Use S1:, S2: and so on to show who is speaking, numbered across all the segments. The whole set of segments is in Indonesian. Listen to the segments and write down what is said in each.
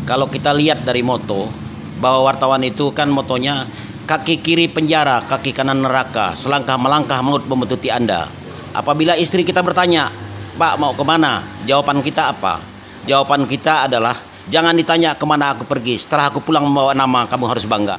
S1: Kalau kita lihat dari moto, bahwa wartawan itu kan motonya kaki kiri penjara, kaki kanan neraka, selangkah melangkah maut membuntuti Anda. Apabila istri kita bertanya, Pak mau kemana? Jawaban kita apa? Jawaban kita adalah, jangan ditanya kemana aku pergi, setelah aku pulang membawa nama, kamu harus bangga.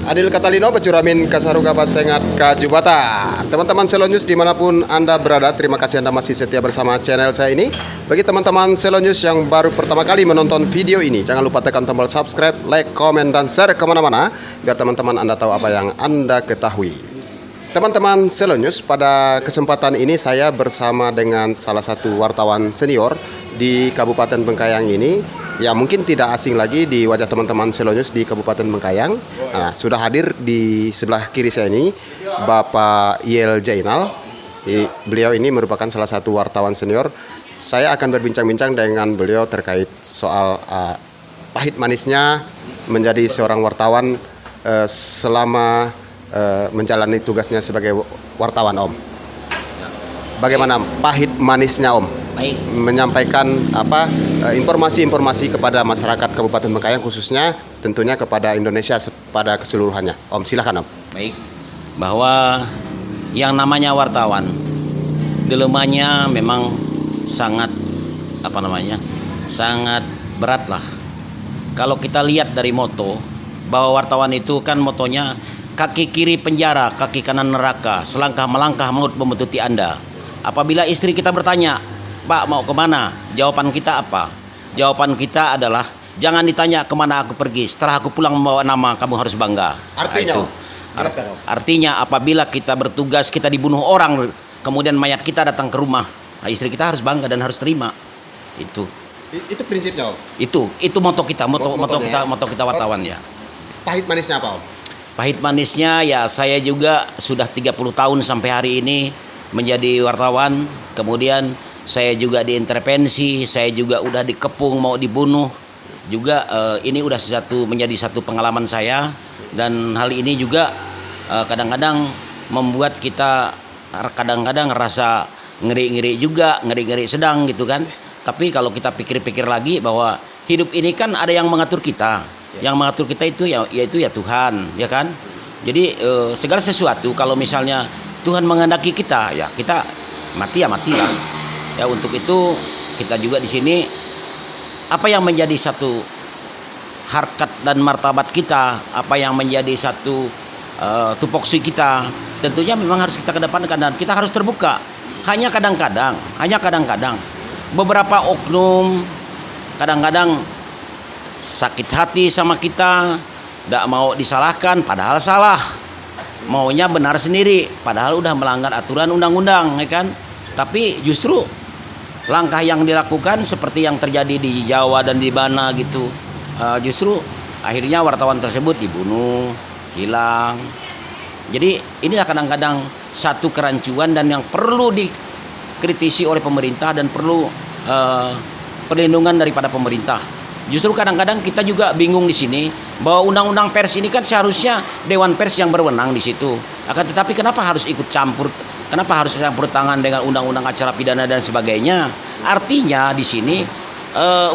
S2: Adil Katalino, Pecuramin Kasaruga Pasengat Kajubata. Teman-teman Selo News dimanapun Anda berada, terima kasih Anda masih setia bersama channel saya ini. Bagi teman-teman Selo News yang baru pertama kali menonton video ini, jangan lupa tekan tombol subscribe, like, komen, dan share kemana-mana, biar teman-teman Anda tahu apa yang Anda ketahui. Teman-teman Selo News, pada kesempatan ini saya bersama dengan salah satu wartawan senior di Kabupaten Bengkayang ini, ya mungkin tidak asing lagi di wajah teman-teman Selo News di Kabupaten Bengkayang. Nah, sudah hadir di sebelah kiri saya ini Bapak Yel Jainal. Beliau ini merupakan salah satu wartawan senior. Saya akan berbincang-bincang dengan beliau terkait soal pahit manisnya menjadi seorang wartawan selama menjalani tugasnya sebagai wartawan, Om. Bagaimana pahit manisnya, Om?
S1: Baik.
S2: Menyampaikan informasi-informasi kepada masyarakat Kabupaten Bengkayang, khususnya tentunya kepada Indonesia pada keseluruhannya. Om, silakan, Om.
S1: Baik, bahwa yang namanya wartawan dilemanya memang sangat sangat berat lah. Kalau kita lihat dari moto, bahwa wartawan itu kan motonya kaki kiri penjara, kaki kanan neraka, selangkah melangkah maut membuntuti Anda. Apabila istri kita bertanya, Pak mau kemana? Jawaban kita apa? Jawaban kita adalah, jangan ditanya kemana aku pergi, setelah aku pulang membawa nama, kamu harus bangga.
S2: Artinya,
S1: Artinya apabila kita bertugas, kita dibunuh orang, kemudian mayat kita datang ke rumah, istri kita harus bangga dan harus terima. Itu
S2: prinsipnya, Om.
S1: Itu moto kita, moto kita wartawan ya.
S2: Pahit manisnya apa, Om?
S1: Pahit manisnya ya, saya juga sudah 30 tahun sampai hari ini menjadi wartawan. Kemudian saya juga diintervensi, saya juga udah dikepung mau dibunuh. Juga ini udah menjadi satu pengalaman saya, dan hal ini juga kadang-kadang membuat kita kadang-kadang rasa ngeri-ngeri juga, ngeri-ngeri sedang gitu kan. Tapi kalau kita pikir-pikir lagi bahwa hidup ini kan ada yang mengatur kita. Yang mengatur kita itu yaitu Tuhan, ya kan? Jadi segala sesuatu kalau misalnya Tuhan menghendaki kita, ya kita mati ya matilah. Ya untuk itu kita juga di sini apa yang menjadi satu harkat dan martabat kita, apa yang menjadi satu tupoksi kita, tentunya memang harus kita kedepankan dan kita harus terbuka. Hanya kadang-kadang beberapa oknum kadang-kadang sakit hati sama kita, tidak mau disalahkan padahal salah, maunya benar sendiri padahal udah melanggar aturan undang-undang, ya kan? Tapi justru langkah yang dilakukan seperti yang terjadi di Jawa dan di mana gitu, justru akhirnya wartawan tersebut dibunuh, hilang. Jadi inilah kadang-kadang satu kerancuan dan yang perlu dikritisi oleh pemerintah dan perlu perlindungan daripada pemerintah. Justru kadang-kadang kita juga bingung di sini bahwa undang-undang pers ini kan seharusnya Dewan Pers yang berwenang di situ. Akan tetapi kenapa harus ikut campur? Kenapa harus campur tangan dengan undang-undang acara pidana dan sebagainya? Artinya di sini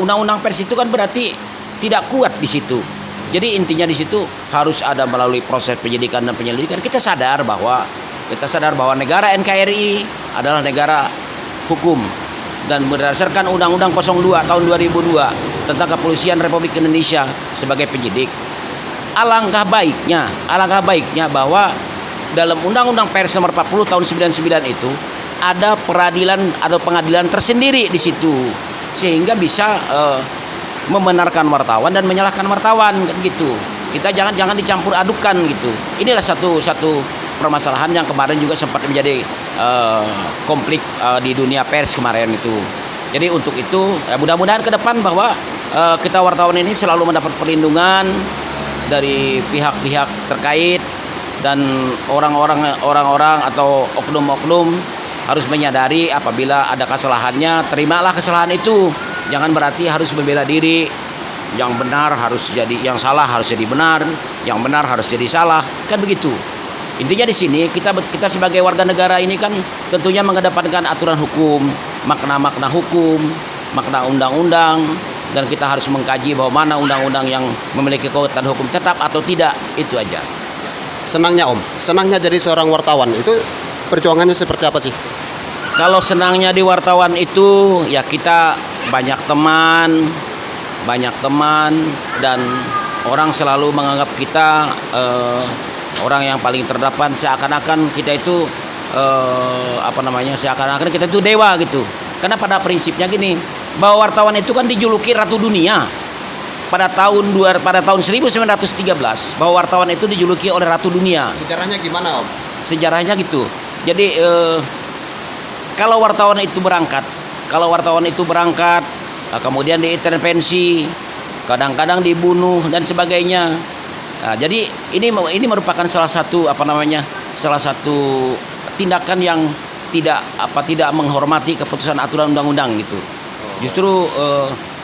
S1: undang-undang pers itu kan berarti tidak kuat di situ. Jadi intinya di situ harus ada melalui proses penyidikan dan penyelidikan. Kita sadar bahwa negara NKRI adalah negara hukum. Dan berdasarkan Undang-Undang 02 tahun 2002 tentang Kepolisian Republik Indonesia sebagai penyidik, alangkah baiknya bahwa dalam Undang-Undang Pers nomor 40 tahun 99 itu ada peradilan atau pengadilan tersendiri di situ, sehingga bisa membenarkan wartawan dan menyalahkan wartawan gitu. Kita jangan dicampur adukan gitu. Inilah satu permasalahan yang kemarin juga sempat menjadi konflik di dunia pers kemarin itu. Jadi untuk itu mudah-mudahan ke depan bahwa kita wartawan ini selalu mendapat perlindungan dari pihak-pihak terkait, dan orang-orang atau oknum-oknum harus menyadari apabila ada kesalahannya, terimalah kesalahan itu. Jangan berarti harus membela diri. Yang benar harus jadi, yang salah harus jadi benar, yang benar harus jadi salah, kan begitu. Intinya di sini kita sebagai warga negara ini kan tentunya mengedepankan aturan hukum, makna-makna hukum, makna undang-undang, dan kita harus mengkaji bahwa mana undang-undang yang memiliki kekuatan hukum tetap atau tidak, itu aja.
S2: Senangnya Om, senangnya jadi seorang wartawan itu perjuangannya seperti apa sih?
S1: Kalau senangnya di wartawan itu ya kita banyak teman dan orang selalu menganggap kita orang yang paling terdepan, seakan-akan kita itu seakan-akan kita itu dewa gitu. Karena pada prinsipnya gini, bahwa wartawan itu kan dijuluki Ratu Dunia. Pada tahun 1913 bahwa wartawan itu dijuluki oleh Ratu Dunia.
S2: Sejarahnya gimana Om?
S1: Sejarahnya gitu. Jadi kalau wartawan itu berangkat, kemudian diintervensi, kadang-kadang dibunuh dan sebagainya. Nah, jadi ini merupakan salah satu tindakan yang tidak menghormati keputusan aturan undang-undang gitu. Justru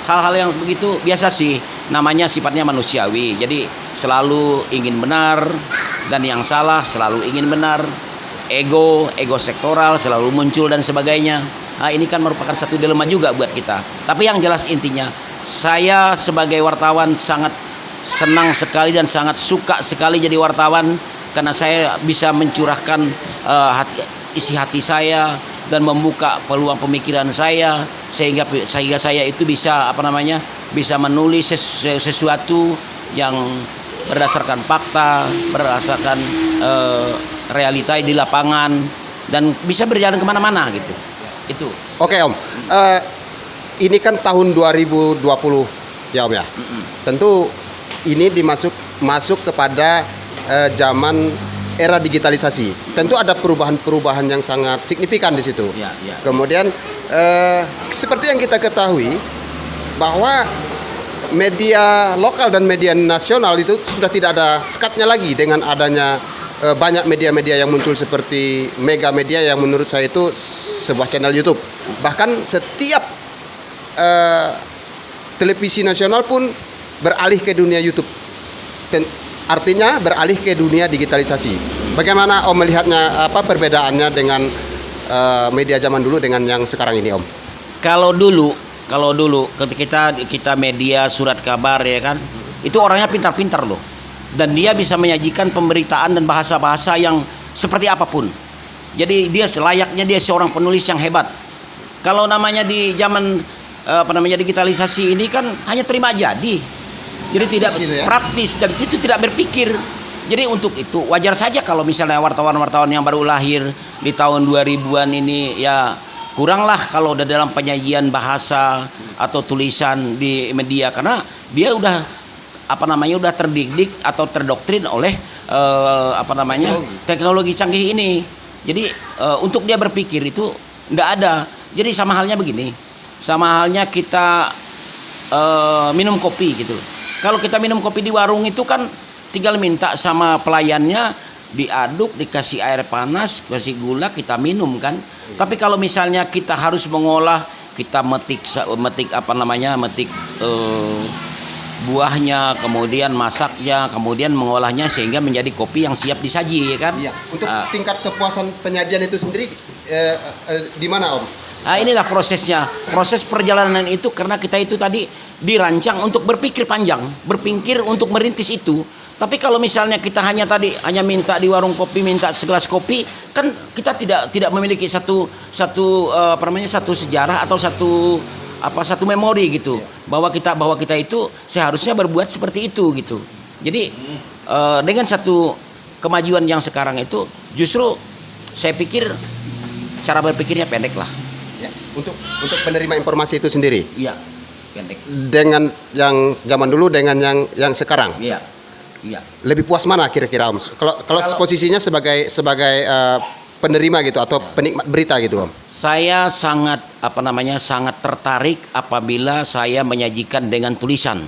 S1: hal-hal yang begitu biasa sih, namanya sifatnya manusiawi. Jadi selalu ingin benar dan yang salah selalu ingin benar. Ego sektoral selalu muncul dan sebagainya. Nah, ini kan merupakan satu dilema juga buat kita. Tapi yang jelas intinya, saya sebagai wartawan sangat senang sekali dan sangat suka sekali jadi wartawan, karena saya bisa mencurahkan isi hati saya dan membuka peluang pemikiran saya, sehingga saya itu bisa bisa menulis sesuatu yang berdasarkan fakta, berdasarkan realita di lapangan, dan bisa berjalan kemana-mana gitu. Itu.
S2: Oke Om, ini kan tahun 2020 ya Om ya. Tentu ini masuk kepada zaman era digitalisasi. Tentu ada perubahan-perubahan yang sangat signifikan di situ.
S1: Ya.
S2: Kemudian seperti yang kita ketahui bahwa media lokal dan media nasional itu sudah tidak ada sekatnya lagi dengan adanya banyak media-media yang muncul seperti Mega Media yang menurut saya itu sebuah channel YouTube. Bahkan setiap televisi nasional pun beralih ke dunia YouTube. Artinya beralih ke dunia digitalisasi. Bagaimana Om melihatnya, perbedaannya dengan media zaman dulu dengan yang sekarang ini Om?
S1: Kalau dulu ketika kita media surat kabar ya kan, itu orangnya pintar-pintar loh. Dan dia bisa menyajikan pemberitaan dan bahasa-bahasa yang seperti apapun. Jadi layaknya dia seorang penulis yang hebat. Kalau namanya di zaman digitalisasi ini kan hanya terima jadi. Jadi tidak praktis dan itu tidak berpikir. Jadi untuk itu wajar saja kalau misalnya wartawan-wartawan yang baru lahir di tahun 2000-an ini ya kuranglah kalau udah dalam penyajian bahasa atau tulisan di media, karena dia udah udah terdidik atau terdoktrin oleh teknologi canggih ini. Jadi untuk dia berpikir itu enggak ada. Jadi sama halnya begini. Sama halnya kita minum kopi gitu. Kalau kita minum kopi di warung itu kan tinggal minta sama pelayannya, diaduk, dikasih air panas, kasih gula, kita minum kan. Tapi kalau misalnya kita harus mengolah, kita metik buahnya, kemudian masaknya, kemudian mengolahnya sehingga menjadi kopi yang siap disaji, ya kan?
S2: Iya. Untuk tingkat kepuasan penyajian itu sendiri di mana Om?
S1: Inilah prosesnya. Proses perjalanan itu karena kita itu tadi dirancang untuk berpikir panjang, berpikir untuk merintis itu. Tapi kalau misalnya kita hanya minta di warung kopi, minta segelas kopi, kan kita tidak memiliki satu sejarah atau satu memori gitu, bahwa kita itu seharusnya berbuat seperti itu gitu. Jadi dengan satu kemajuan yang sekarang itu, justru saya pikir cara berpikirnya pendek lah.
S2: Ya, untuk penerima informasi itu sendiri.
S1: Iya, pendek.
S2: Dengan yang zaman dulu dengan yang sekarang.
S1: Iya.
S2: Lebih puas mana kira-kira Om? Kalau posisinya sebagai penerima gitu atau penikmat berita gitu Om?
S1: Saya sangat tertarik apabila saya menyajikan dengan tulisan.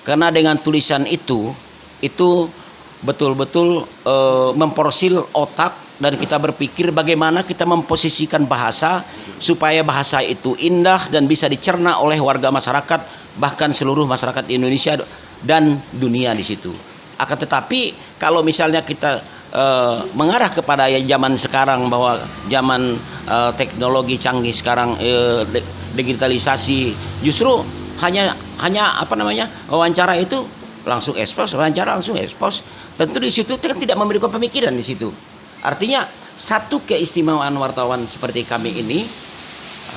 S1: Karena dengan tulisan itu betul-betul memporsil otak dan kita berpikir bagaimana kita memposisikan bahasa supaya bahasa itu indah dan bisa dicerna oleh warga masyarakat, bahkan seluruh masyarakat Indonesia dan dunia di situ. Akan tetapi kalau misalnya kita mengarah kepada zaman sekarang, bahwa zaman teknologi canggih sekarang, digitalisasi, justru hanya apa namanya, wawancara itu langsung ekspos, wawancara langsung ekspos. Tentu di situ kan tidak memberikan pemikiran di situ. Artinya satu keistimewaan wartawan seperti kami ini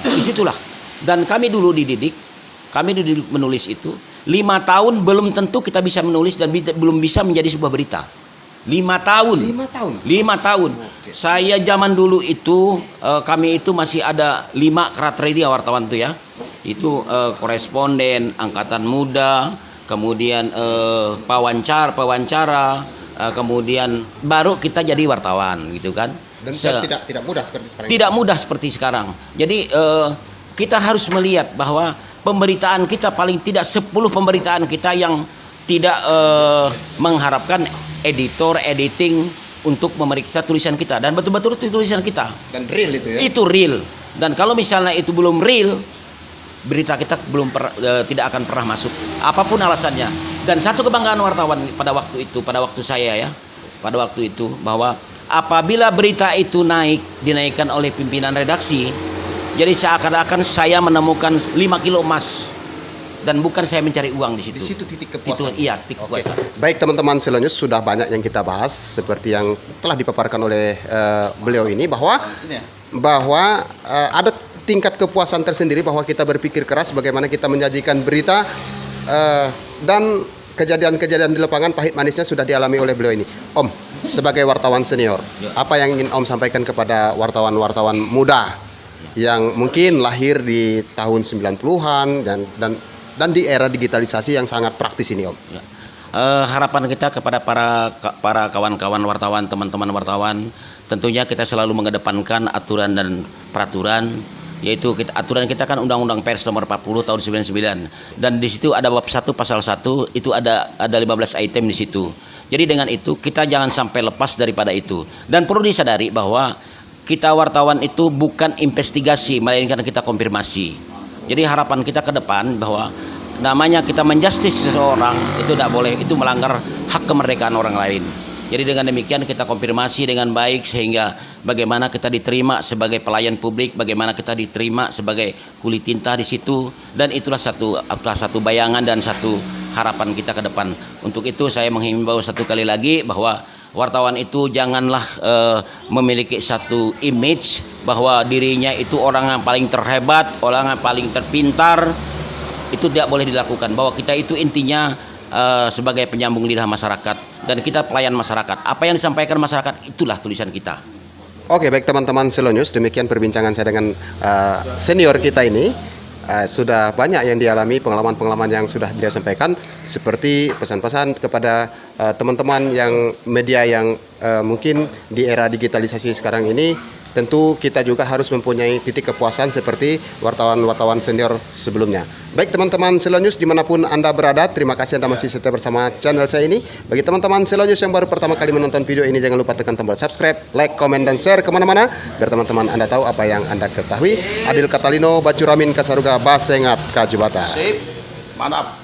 S1: disitulah. Dan kami dulu dididik menulis itu 5 tahun belum tentu kita bisa menulis dan belum bisa menjadi sebuah berita. 5 tahun.
S2: 5 tahun.
S1: 5 tahun.
S2: Oke.
S1: Saya zaman dulu itu kami itu masih ada 5 kriteria wartawan tuh ya. Itu koresponden, angkatan muda, kemudian pewawancara, kemudian baru kita jadi wartawan gitu kan.
S2: Dan tidak mudah seperti sekarang.
S1: Tidak mudah seperti sekarang. Jadi kita harus melihat bahwa pemberitaan kita paling tidak 10 pemberitaan kita yang tidak mengharapkan editing untuk memeriksa tulisan kita, dan betul-betul itu tulisan kita.
S2: Dan real itu ya.
S1: Itu real. Dan kalau misalnya itu belum real, berita kita tidak akan pernah masuk. Apapun alasannya. Dan satu kebanggaan wartawan pada waktu saya ya, pada waktu itu, bahwa apabila berita itu dinaikkan oleh pimpinan redaksi, jadi seakan-akan saya menemukan 5 kilo emas. Dan bukan saya mencari uang di situ.
S2: Di situ titik kepuasan.
S1: Titik
S2: Oke.
S1: kepuasan.
S2: Baik teman-teman Selonyus, sudah banyak yang kita bahas seperti yang telah dipaparkan oleh beliau ini bahwa ada tingkat kepuasan tersendiri bahwa kita berpikir keras bagaimana kita menyajikan berita dan kejadian-kejadian di lapangan pahit manisnya sudah dialami oleh beliau ini. Om, sebagai wartawan senior, apa yang ingin Om sampaikan kepada wartawan-wartawan muda yang mungkin lahir di tahun 90-an dan di era digitalisasi yang sangat praktis ini, Om?
S1: Ya. Harapan kita kepada para kawan-kawan wartawan, teman-teman wartawan, tentunya kita selalu mengedepankan aturan dan peraturan, yaitu aturan kita kan Undang-Undang Pers nomor 40 tahun 99, dan di situ ada bab 1 pasal 1 itu ada 15 item di situ. Jadi dengan itu kita jangan sampai lepas daripada itu, dan perlu disadari bahwa kita wartawan itu bukan investigasi, melainkan kita konfirmasi. Jadi harapan kita ke depan bahwa namanya kita menjustis seseorang itu tidak boleh, itu melanggar hak kemerdekaan orang lain. Jadi dengan demikian kita konfirmasi dengan baik sehingga bagaimana kita diterima sebagai pelayan publik, bagaimana kita diterima sebagai kulit tinta di situ, dan itulah satu bayangan dan satu harapan kita ke depan. Untuk itu saya menghimbau satu kali lagi bahwa wartawan itu janganlah memiliki satu image bahwa dirinya itu orang yang paling terhebat, orang yang paling terpintar. Itu tidak boleh dilakukan, bahwa kita itu intinya sebagai penyambung lidah masyarakat dan kita pelayan masyarakat. Apa yang disampaikan masyarakat itulah tulisan kita.
S2: Oke, baik teman-teman Selonyus, demikian perbincangan saya dengan senior kita ini. Sudah banyak yang dialami, pengalaman-pengalaman yang sudah dia sampaikan, seperti pesan-pesan kepada teman-teman yang media yang mungkin di era digitalisasi sekarang ini. Tentu kita juga harus mempunyai titik kepuasan seperti wartawan-wartawan senior sebelumnya. Baik teman-teman Selonyus dimanapun Anda berada, terima kasih Anda masih setia bersama channel saya ini. Bagi teman-teman Selonyus yang baru pertama kali menonton video ini, jangan lupa tekan tombol subscribe, like, komen, dan share kemana-mana, biar teman-teman Anda tahu apa yang Anda ketahui. Adil Catalino, Bacuramin Kasaruga, Basengat Kajubata.
S1: Sip, mantap.